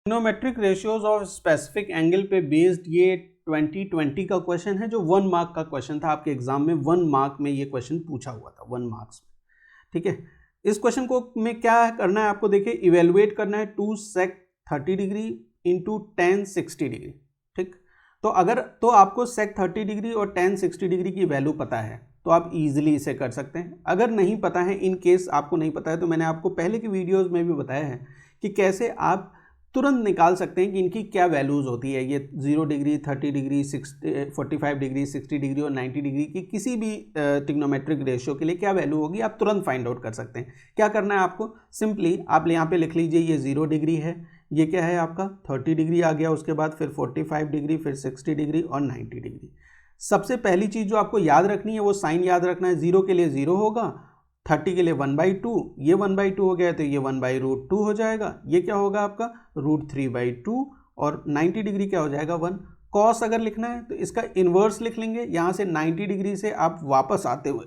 Trigonometric ratios of specific angle पे based ये 2020 का क्वेश्चन है जो 1 मार्क का क्वेश्चन था। आपके एग्जाम में 1 मार्क में ये क्वेश्चन पूछा हुआ था, 1 मार्क्स में। ठीक है, इस क्वेश्चन को में क्या करना है आपको, देखिए इवेलुएट करना है 2 sec 30 डिग्री इंटू 10 60 डिग्री। ठीक, तो अगर तो आपको sec 30 डिग्री और 10 60 डिग्री की वैल्यू पता है तो आप इजीली इसे कर सकते हैं। अगर नहीं पता है, इन केस आपको नहीं पता है, तो मैंने आपको पहले की वीडियोस में भी बताया है कि कैसे आप तुरंत निकाल सकते हैं कि इनकी क्या वैल्यूज़ होती है। ये 0 डिग्री 30 डिग्री 45 डिग्री 60 डिग्री और 90 डिग्री की किसी भी ट्रिग्नोमेट्रिक रेशियो के लिए क्या वैल्यू होगी आप तुरंत फाइंड आउट कर सकते हैं। क्या करना है आपको, सिंपली आप यहाँ पे लिख लीजिए ये 0 डिग्री है, ये क्या है आपका 30 डिग्री आ गया, उसके बाद फिर 45 डिग्री, फिर 60 डिग्री और 90 डिग्री। सबसे पहली चीज़ जो आपको याद रखनी है वो साइन याद रखना है। 0 के लिए 0 होगा, 30 के लिए 1/2, ये 1/2 हो गया तो ये 1/√2 हो जाएगा, ये क्या होगा आपका √3/2 और 90 डिग्री क्या हो जाएगा 1। कॉस अगर लिखना है तो इसका इन्वर्स लिख लेंगे, यहाँ से 90 डिग्री से आप वापस आते हुए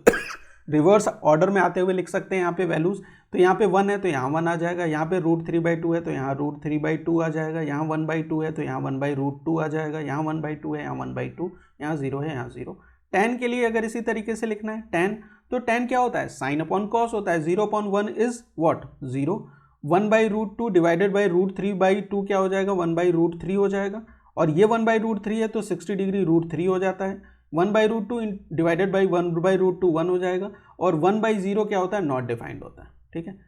रिवर्स ऑर्डर में आते हुए लिख सकते हैं यहाँ पे वैल्यूज़। तो यहाँ पे 1 है तो यहाँ 1 आ जाएगा, यहाँ पे √3/2 है तो यहाँ √3/2 आ जाएगा, यहाँ 1/2 है तो यहाँ 1/√2 आ जाएगा, यहाँ 1/2 है यहाँ 1/2, यहाँ 0 है यहाँ 0। tan के लिए अगर इसी तरीके से लिखना है tan, तो tan क्या होता है साइन अपॉन कॉस होता है। 0/1 इज व्हाट 0, 1/√2 डिवाइडेड बाई √3/2 क्या हो जाएगा 1/√3 हो जाएगा, और ये 1/√3 है तो 60 डिग्री √3 हो जाता है। 1/√2 डिवाइडेड बाई 1/√2 1 हो जाएगा, और 1/0 क्या होता है नॉट डिफाइंड होता है। ठीक है,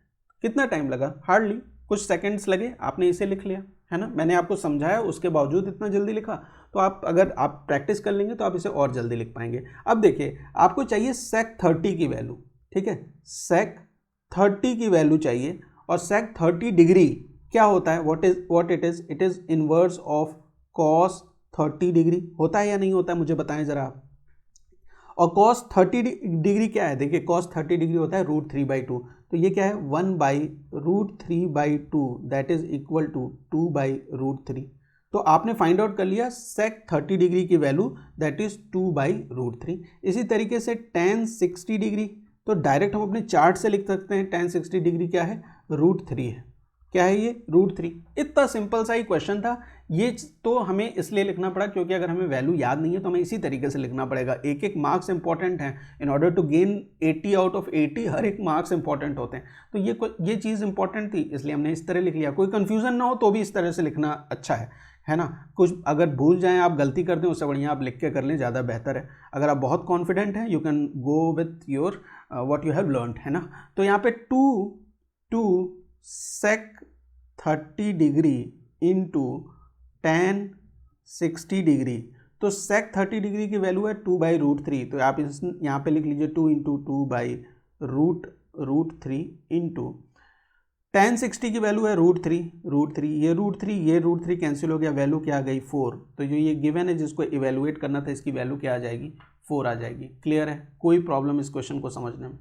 कितना टाइम लगा, हार्डली कुछ सेकंड्स लगे, आपने इसे लिख लिया है ना। मैंने आपको समझाया उसके बावजूद इतना जल्दी लिखा, तो आप अगर आप प्रैक्टिस कर लेंगे तो आप इसे और जल्दी लिख पाएंगे। अब देखिए आपको चाहिए sec 30 की वैल्यू। ठीक है, sec 30 की वैल्यू चाहिए, और sec 30 डिग्री क्या होता है, what it is inverse of cos 30 degree. होता है या नहीं होता है मुझे बताएं जरा आप। और cos 30 डिग्री क्या है, देखिए cos 30 डिग्री होता है √3/2, तो ये क्या है 1/√3/2 दैट इज इक्वल टू 2/√3। तो आपने फाइंड आउट कर लिया sec 30 डिग्री की वैल्यू दैट इज 2/√3। इसी तरीके से tan 60 डिग्री, तो डायरेक्ट हम अपने चार्ट से लिख सकते हैं tan 60 डिग्री क्या है √3 है। क्या है ये √3। इतना सिंपल सा ही क्वेश्चन था। ये तो हमें इसलिए लिखना पड़ा क्योंकि अगर हमें वैल्यू याद नहीं है तो हमें इसी तरीके से लिखना पड़ेगा। एक एक मार्क्स इंपॉर्टेंट हैं, in order to gain 80 out of 80 हर एक मार्क्स इंपॉर्टेंट होते हैं। तो ये चीज़ इंपॉर्टेंट थी इसलिए हमने इस तरह लिख लिया। कोई कन्फ्यूजन ना हो तो भी इस तरह से लिखना अच्छा है ना। कुछ अगर भूल जाएं आप, गलती कर दें, उससे बढ़िया आप लिख के कर लें, ज़्यादा बेहतर है। अगर आप बहुत कॉन्फिडेंट हैं you can go with your what you have learned, है ना। तो यहाँ पे 2 sec 30 degree into tan 60 degree, तो sec 30 डिग्री की वैल्यू है 2/√3, तो आप इस यहाँ पे लिख लीजिए 2 × 2/√3 इंटू tan 60 की वैल्यू है √3, ये √3 कैंसिल हो गया, वैल्यू क्या आ गई 4। तो जो ये गिवन है जिसको इवेलुएट करना था इसकी वैल्यू क्या आ जाएगी 4 आ जाएगी। क्लियर है, कोई प्रॉब्लम इस क्वेश्चन को समझने में,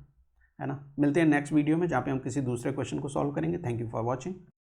है ना। मिलते हैं नेक्स्ट वीडियो में जहाँ पे हम किसी दूसरे क्वेश्चन को सॉल्व करेंगे। Thank you for watching.